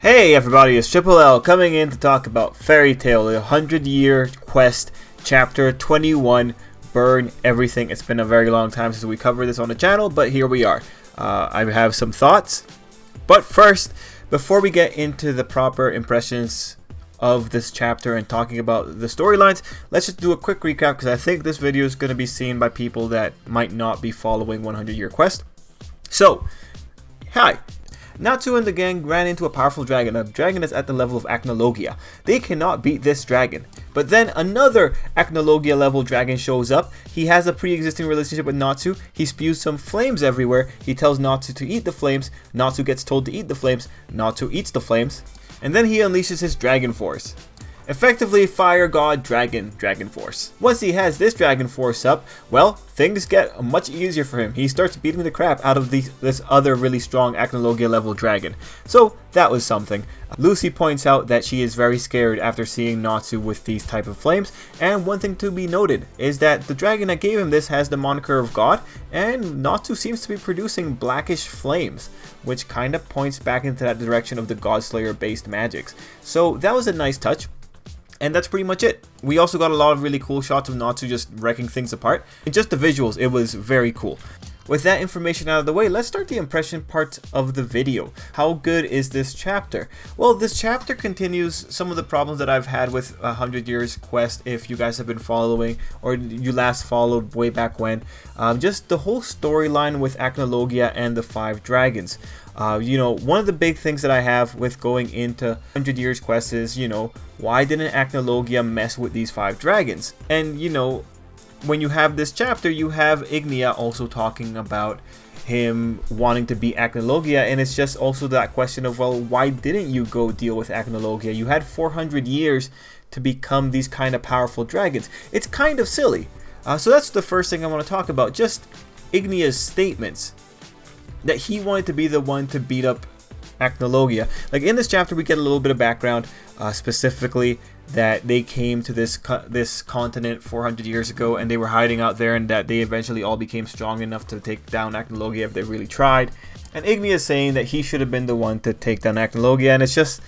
Hey everybody, it's Triple L coming in to talk about Fairy Tail, the 100-year quest, chapter 21, Burn Everything. It's been a very long time since we covered this on the channel, but here we are. I have some thoughts, but first, before we get into the proper impressions of this chapter and talking about the storylines, let's just do a quick recap because I think this video is going to be seen by people that might not be following 100-year quest. So, hi. Natsu and the gang ran into a powerful dragon, a dragon that's at the level of Acnologia. They cannot beat this dragon. But then another Acnologia level dragon shows up. He has a pre-existing relationship with Natsu. He spews some flames everywhere. He tells Natsu to eat the flames. Natsu gets told to eat the flames. Natsu eats the flames. And then he unleashes his dragon force. Effectively, Fire God Dragon Force. Once he has this Dragon Force up, well, things get much easier for him. He starts beating the crap out of this other really strong Acnologia level dragon. So that was something. Lucy points out that she is very scared after seeing Natsu with these type of flames, and one thing to be noted is that the dragon that gave him this has the moniker of God, and Natsu seems to be producing blackish flames, which kind of points back into that direction of the Godslayer based magics. So that was a nice touch. And that's pretty much it. We also got a lot of really cool shots of Natsu just wrecking things apart. And just the visuals, it was very cool. With that information out of the way, let's start the impression part of the video. How good is this chapter? Well, this chapter continues some of the problems that I've had with 100 Years Quest, if you guys have been following, or you last followed way back when. Just the whole storyline with Acnologia and the 5 dragons. One of the big things that I have with going into 100 Years Quest is, why didn't Acnologia mess with these 5 dragons? And, when you have this chapter, you have Ignia also talking about him wanting to beat Acnologia, and it's just also that question of, well, why didn't you go deal with Acnologia? You had 400 years to become these kind of powerful dragons. It's kind of silly. So that's the first thing I want to talk about, just Ignia's statements that he wanted to be the one to beat up Acnologia. Like in this chapter, we get a little bit of background, specifically that they came to this continent 400 years ago and they were hiding out there, and that they eventually all became strong enough to take down Acnologia if they really tried. And Ignia is saying that he should have been the one to take down Acnologia, and it's just,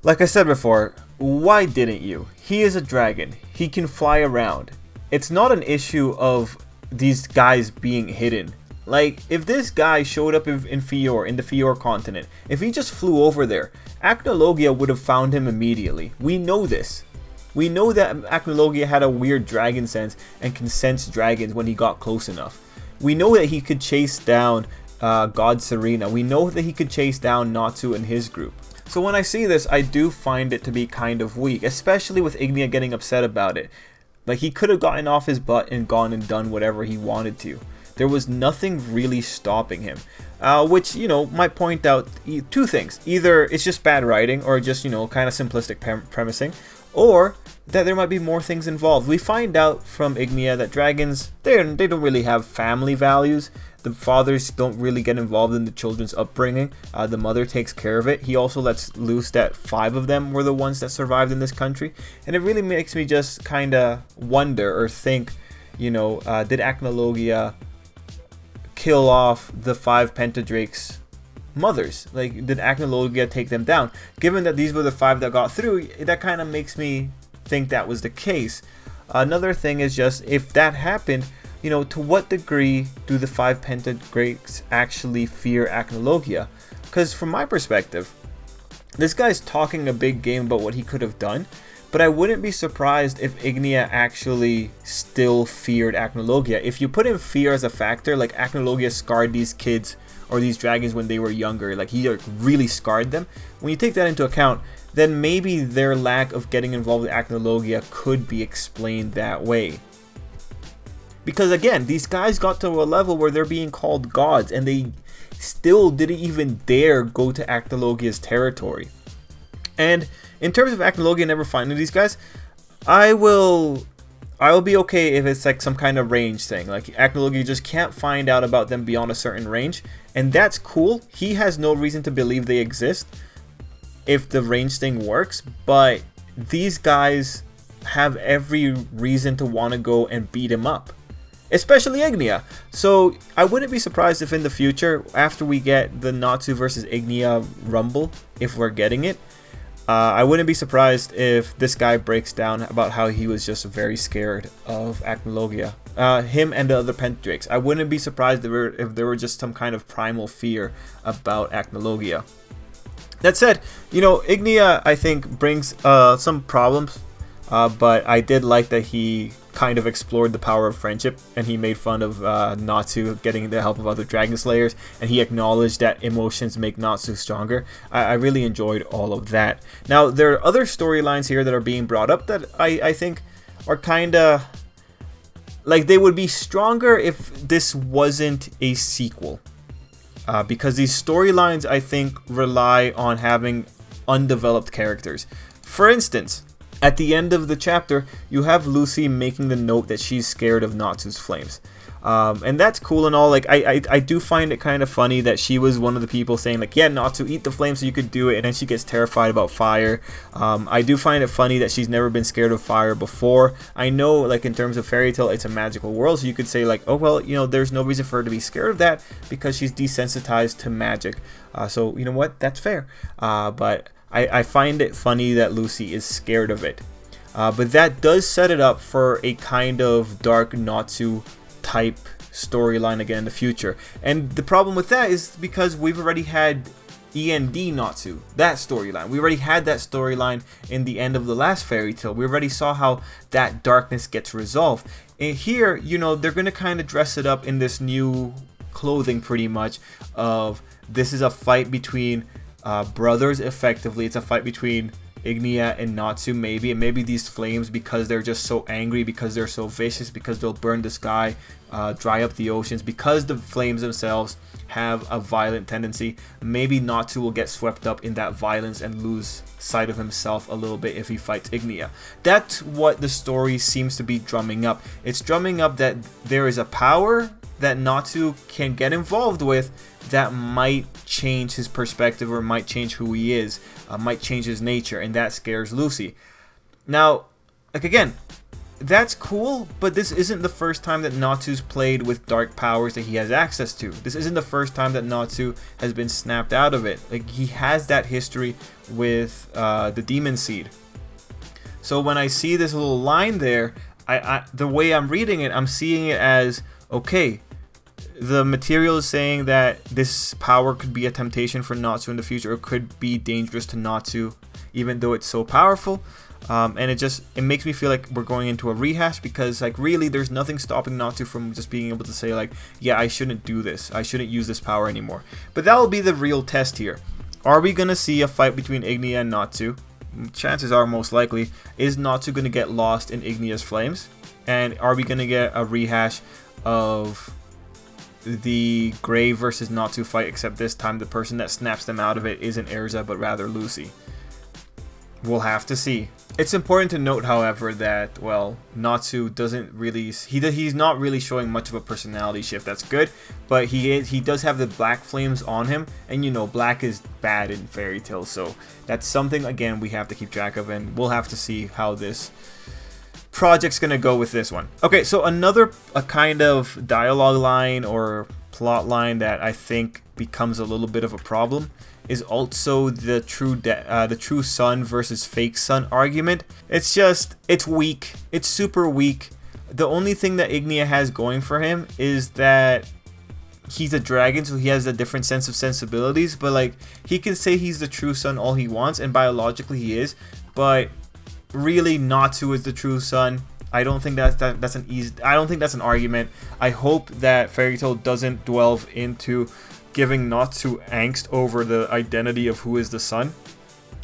like I said before, why didn't you? He is a dragon. He can fly around. It's not an issue of these guys being hidden. Like, if this guy showed up in Fior, in the Fior continent, if he just flew over there, Acnologia would have found him immediately. We know this. We know that Acnologia had a weird dragon sense and can sense dragons when he got close enough. We know that he could chase down God Serena. We know that he could chase down Natsu and his group. So when I see this, I do find it to be kind of weak, especially with Ignia getting upset about it. Like, he could have gotten off his butt and gone and done whatever he wanted to. There was nothing really stopping him, which, might point out two things. Either it's just bad writing, or just, kind of simplistic premising, or that there might be more things involved. We find out from Ignia that dragons, they don't really have family values. The fathers don't really get involved in the children's upbringing. The mother takes care of it. He also lets loose that 5 of them were the ones that survived in this country. And it really makes me just kind of wonder or think, did Acnologia kill off the 5 Pentadrakes' mothers? Like, did Acnologia take them down? Given that these were the 5 that got through, that kind of makes me think that was the case. Another thing is just, if that happened, to what degree do the 5 Pentadrakes actually fear Acnologia? Because from my perspective, this guy's talking a big game about what he could have done, but I wouldn't be surprised if Ignia actually still feared Acnologia. If you put in fear as a factor, like Acnologia scarred these kids or these dragons when they were younger, like he really scarred them. When you take that into account, then maybe their lack of getting involved with Acnologia could be explained that way. Because again, these guys got to a level where they're being called gods, and they still didn't even dare go to Acnologia's territory. And in terms of Acnologia never finding these guys, I will be okay if it's like some kind of range thing. Like, Acnologia just can't find out about them beyond a certain range, and that's cool. He has no reason to believe they exist if the range thing works, but these guys have every reason to want to go and beat him up. especially Ignia. So I wouldn't be surprised if in the future, after we get the Natsu versus Ignia Rumble, if we're getting it, I wouldn't be surprised if this guy breaks down about how he was just very scared of Acnologia. Him and the other Pentadrakes. I wouldn't be surprised if there were just some kind of primal fear about Acnologia. That said, Ignia, I think, brings some problems, but I did like that he kind of explored the power of friendship, and he made fun of Natsu getting the help of other Dragon Slayers, and he acknowledged that emotions make Natsu stronger. I really enjoyed all of that. Now, there are other storylines here that are being brought up that I think are kind of like they would be stronger if this wasn't a sequel. Because these storylines, I think, rely on having undeveloped characters. For instance, at the end of the chapter, you have Lucy making the note that she's scared of Natsu's flames. And that's cool and all. Like, I do find it kind of funny that she was one of the people saying, like, yeah, Natsu, eat the flame so you could do it, and then she gets terrified about fire. I do find it funny that she's never been scared of fire before. I know, like, in terms of Fairy Tail, it's a magical world, so you could say, like, oh, well, there's no reason for her to be scared of that because she's desensitized to magic. So, you know what? That's fair. But I find it funny that Lucy is scared of it. But that does set it up for a kind of dark Natsu type storyline again in the future. And the problem with that is because we've already had END Natsu, that storyline. We already had that storyline in the end of the last Fairy Tail. We already saw how that darkness gets resolved. And here, they're going to kind of dress it up in this new clothing pretty much of this is a fight between brothers effectively. It's a fight between Ignia and Natsu maybe, and maybe these flames, because they're just so angry, because they're so vicious, because they'll burn the sky, dry up the oceans, because the flames themselves have a violent tendency, maybe Natsu will get swept up in that violence and lose sight of himself a little bit if he fights Ignia. That's what the story seems to be drumming up. It's drumming up that there is a power that Natsu can get involved with that might change his perspective or might change who he is, might change his nature, and that scares Lucy. Now, like again, that's cool, but this isn't the first time that Natsu's played with dark powers that he has access to. This isn't the first time that Natsu has been snapped out of it. Like, he has that history with the Demon Seed. So when I see this little line there, the way I'm reading it, I'm seeing it as, okay, the material is saying that this power could be a temptation for Natsu in the future, or could be dangerous to Natsu, even though it's so powerful. And it makes me feel like we're going into a rehash, because like really there's nothing stopping Natsu from just being able to say like, yeah, I shouldn't do this, I shouldn't use this power anymore. But that will be the real test here. Are we gonna see a fight between Ignia and Natsu? Chances are, most likely, is Natsu gonna get lost in Ignia's flames? And are we gonna get a rehash of the Grey versus Natsu fight, except this time the person that snaps them out of it isn't Erza but rather Lucy? We'll have to see. It's important to note, however, that, well, Natsu doesn't really, he's not really showing much of a personality shift. That's good, but he does have the black flames on him, and black is bad in Fairy Tail, so that's something again we have to keep track of, and we'll have to see how this project's gonna go with this one. Okay, so a kind of dialogue line or plot line that I think becomes a little bit of a problem is also the true son versus fake son argument. It's weak. It's super weak. The only thing that Ignia has going for him is that he's a dragon, so he has a different sense of sensibilities, but like he can say he's the true son all he wants, and biologically he is, but really Natsu is the true son. I don't think that's an argument. I hope that Fairy Tail doesn't delve into giving Natsu angst over the identity of who is the son.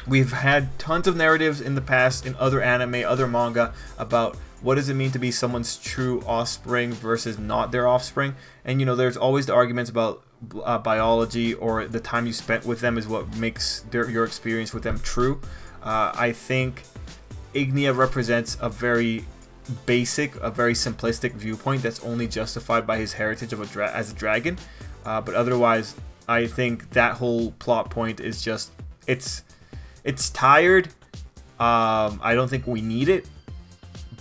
We've had tons of narratives in the past in other anime, other manga, about what does it mean to be someone's true offspring versus not their offspring. And there's always the arguments about biology, or the time you spent with them is what makes your experience with them true. I think Ignia represents a very basic, a very simplistic viewpoint that's only justified by his heritage of as a dragon. But otherwise, I think that whole plot point is just, it's tired. I don't think we need it,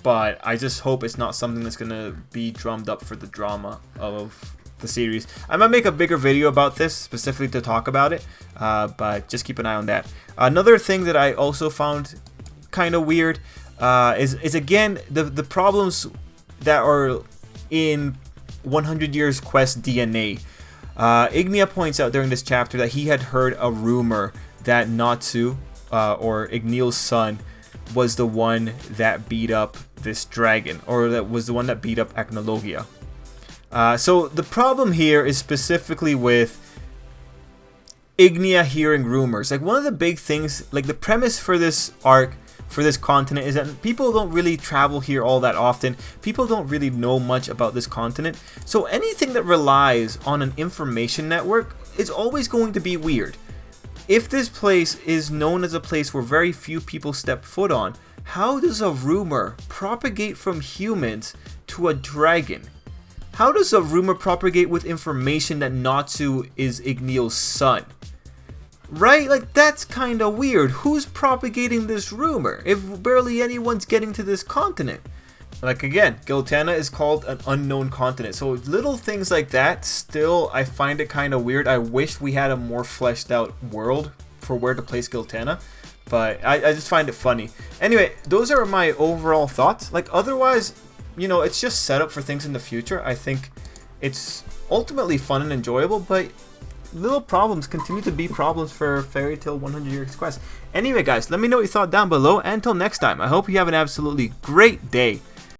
but I just hope it's not something that's gonna be drummed up for the drama of the series. I might make a bigger video about this specifically to talk about it, but just keep an eye on that. Another thing that I also found kind of weird is again the problems that are in 100 Years Quest DNA. Ignia points out during this chapter that he had heard a rumor that Natsu, or Ignil's son, was the one that beat up this dragon, or that was the one that beat up Acnologia. So the problem here is specifically with Ignia hearing rumors. Like, one of the big things, like the premise for this arc, for this continent, is that people don't really travel here all that often. People don't really know much about this continent. So anything that relies on an information network is always going to be weird. If this place is known as a place where very few people step foot on, how does a rumor propagate from humans to a dragon? How does a rumor propagate with information that Natsu is Ignil's son? Right? Like, that's kind of weird. Who's propagating this rumor if barely anyone's getting to this continent? Like, again, Giltana is called an unknown continent. So little things like that, still, I find it kind of weird. I wish we had a more fleshed out world for where to place Giltana, but I just find it funny. Anyway, those are my overall thoughts. Like, otherwise, you know, it's just set up for things in the future. I think it's ultimately fun and enjoyable, but little problems continue to be problems for Fairy Tail 100 Years Quest. Anyway, guys, let me know what you thought down below. And until next time, I hope you have an absolutely great day.